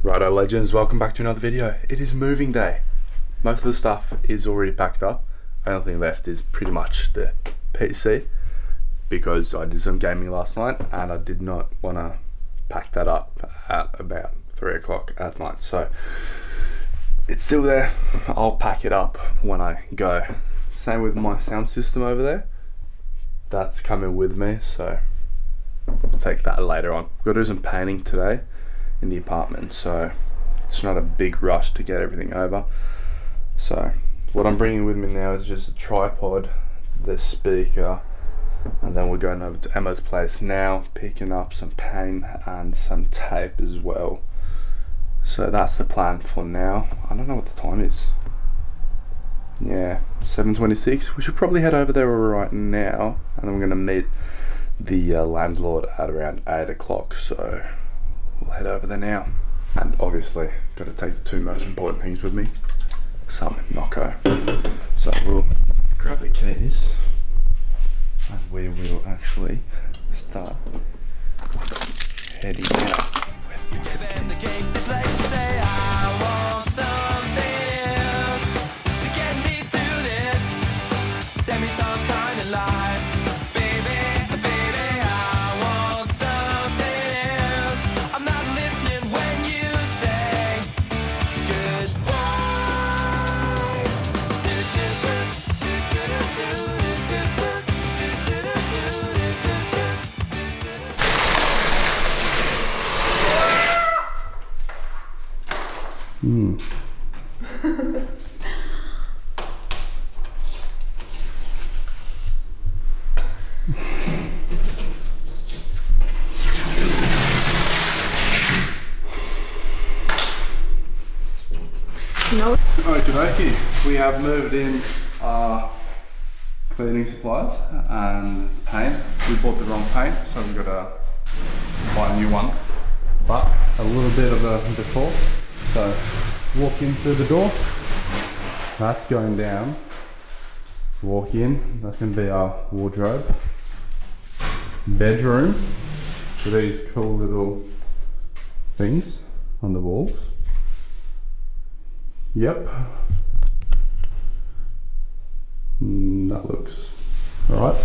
Righto legends, welcome back to another video. It is moving day. Most of the stuff is already packed up. The only thing left is pretty much the PC because I did some gaming last night and I did not want to pack that up at about 3 o'clock at night. So it's still there. I'll pack it up when I go. Same with my sound system over there. That's coming with me, so I'll take that later on. I've got to do some painting today in the apartment, so it's not a big rush to get everything over. So what I'm bringing with me now is just a tripod, the speaker, and then we're going over to Emma's place now, picking up some paint and some tape as well. So that's the plan for now. I don't know what the time is. Yeah, 7:26. We should probably head over there right now, and then we're going to meet the landlord at around 8 o'clock. So we'll head over there now. And obviously, got to take the two most important things with me. Some Nocco. So we'll grab the keys and we will actually start heading out. No. Okey-dokey, we have moved in our cleaning supplies and paint. We bought the wrong paint, so we've got to buy a new one. But a little bit of a before. So walk in through the door, that's going down. Walk in, that's going to be our wardrobe. Bedroom, so these cool little things on the walls. Yep. That looks alright.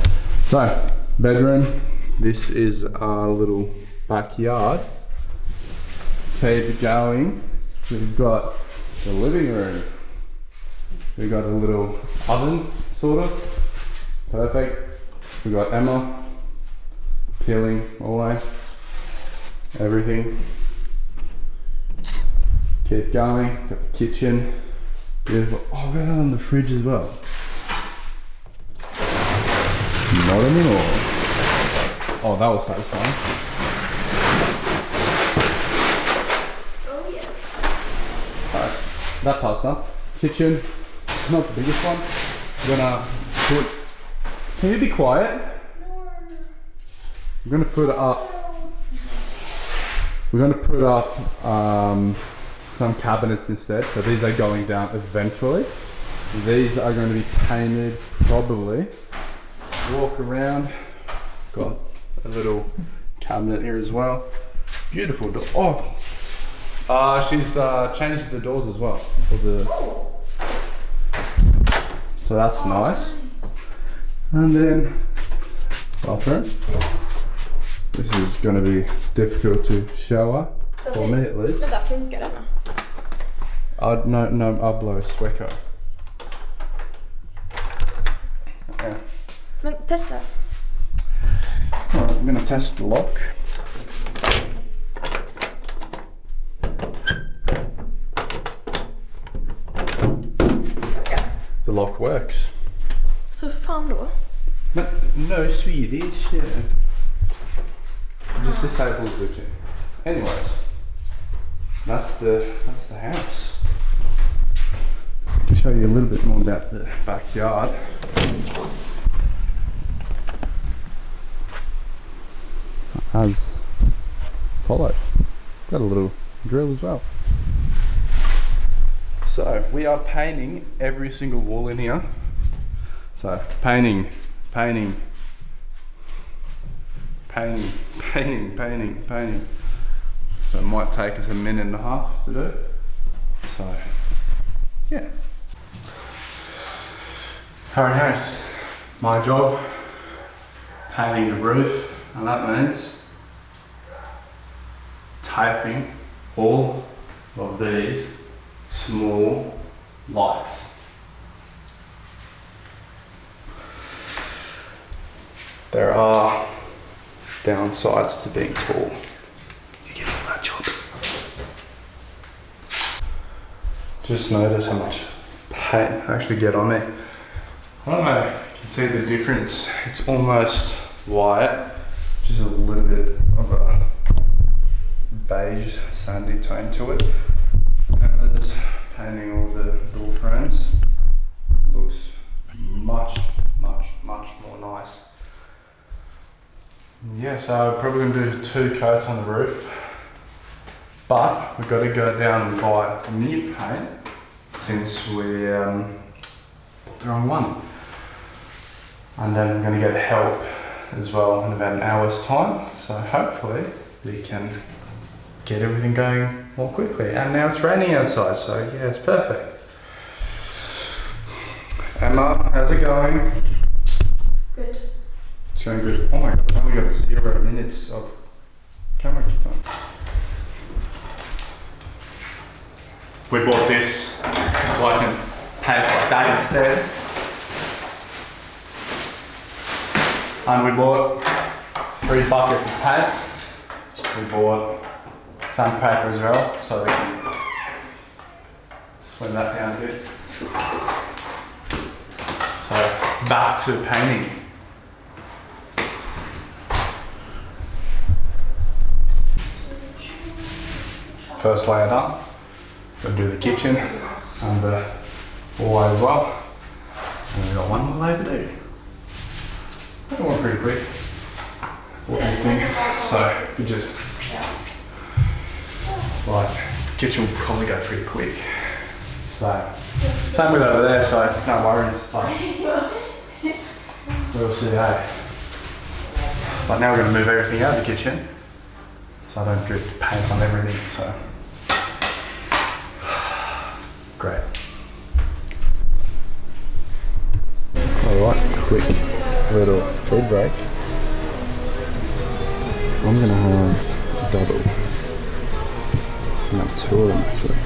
So, bedroom. This is our little backyard. Keep going. We've got the living room. We've got a little oven, sort of. Perfect. We've got Emma peeling away everything. Keep going, got the kitchen, beautiful. Oh, we've got it on the fridge as well. Not anymore. Oh, that was satisfying. Oh yes. Alright, that part's done. Kitchen, not the biggest one. I'm gonna put, can you be quiet? I'm gonna put up, we're gonna put up some cabinets instead, so these are going down eventually. These are going to be painted probably. Walk around, got a little cabinet here as well. Beautiful door. Oh, she's changed the doors as well for the. So that's nice. And then bathroom. This is going to be difficult to shower for me at least. Det där funkar denna. No, I'll blow a sweco. Yeah. Men testa. Alright, I'm gonna test the lock. The lock works. Hur fan då? But no Swedish. Yeah. Just disables the key. Anyways, that's the house. I'll show you a little bit more about the backyard. As followed. Got a little grill as well. So we are painting every single wall in here. So painting, painting, painting, painting, painting, painting. So it might take us a minute and a half to do. So, yeah. Alright guys, my job, painting the roof, and that means taping all of these small lights. There are downsides to being tall. You get all that job. Just notice how much paint I actually get on me. I don't know if you can see the difference. It's almost white, just a little bit of a beige sandy tone to it. And as painting all the door frames, looks much more nice. Yeah, so I'm probably going to do 2 coats on the roof, but we've got to go down and buy new paint since we bought the wrong one. And then I'm going to get help as well in about an hour's time, so hopefully we can get everything going more quickly. And now it's raining outside, so yeah, it's perfect. Emma, how's it going? Good. It's going good. Oh my god, I've only got 0 minutes of camera time. We bought this so I can paint like that instead. And we bought 3 buckets of paint. We bought sandpaper as well, so we can slim that down a bit. So back to painting. First layer done. Gonna do the kitchen and the hallway as well. And we've got one more layer to do. That went pretty quick. What this thing? So we just like kitchen will probably go pretty quick. So same with over there. So no worries. Like, we'll see. Hey. But now we're gonna move everything out of the kitchen, so I don't drip paint on everything. So. Great. Alright, quick little food break. I'm gonna have a double. I'm gonna have 2 of them actually.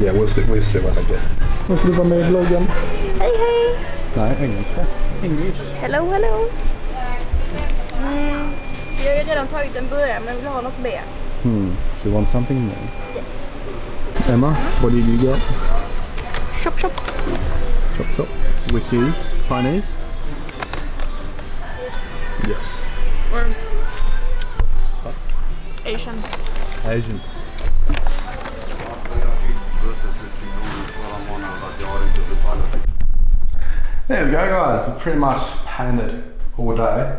Yeah, we'll see what I get. Varför du var med i vloggen? Hej hej! Nej, engelska. English. Hello hello! Jag har ju redan tagit en burgare men vill ha något mer. So you want something more? Yes. Emma, what did you get? Chop chop. Chop chop. Which is Chinese? Yes. Or Asian. Asian. There we go guys, we pretty much painted all day.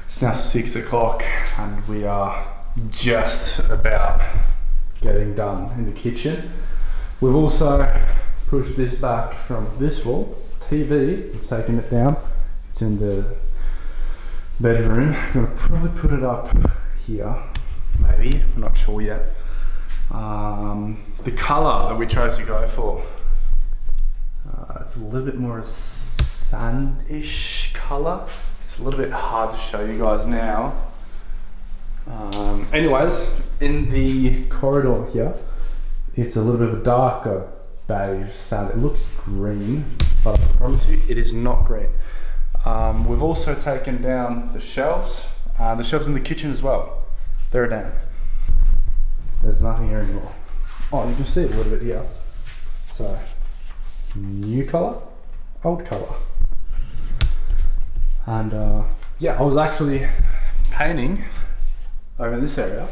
It's now 6 o'clock and we are just about getting done in the kitchen. We've also pushed this back from this wall. TV, we've taken it down. It's in the bedroom. I'm gonna probably put it up here, maybe, I'm not sure yet. The color that we chose to go for, it's a little bit more a sandish color. It's a little bit hard to show you guys now. Anyways, in the corridor here, it's a little bit of a darker beige sand. It looks green, but I promise you it is not green. We've also taken down the shelves in the kitchen as well. They're down. There's nothing here anymore. Oh, you can see it a little bit here. So, new color, old color. And yeah, I was actually painting over in this area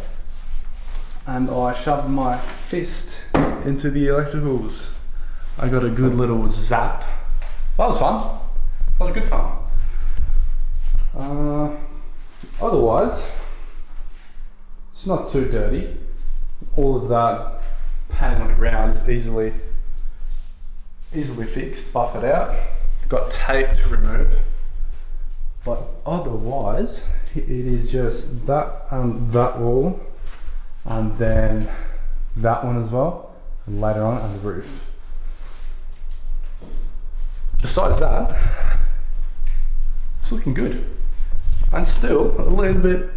and I shoved my fist into the electricals. I got a good little zap. That was fun. That was good fun. Otherwise, it's not too dirty. All of that paint on the ground is easily fixed, buffed out. Got tape to remove. But otherwise, it is just that and that wall, and then that one as well, and later on, and the roof. Besides that, it's looking good. And still a little bit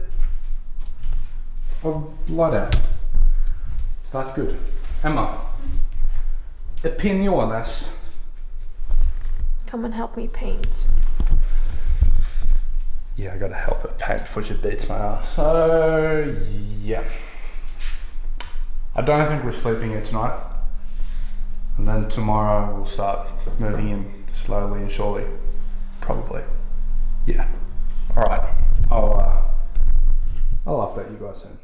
of light out. So that's good. Emma, opiniones. Come and help me paint. Yeah, I gotta help her paint before she beats my ass. So, yeah. I don't think we're sleeping here tonight. And then tomorrow we'll start moving in slowly and surely. Probably. Yeah. Alright. I'll update you guys soon.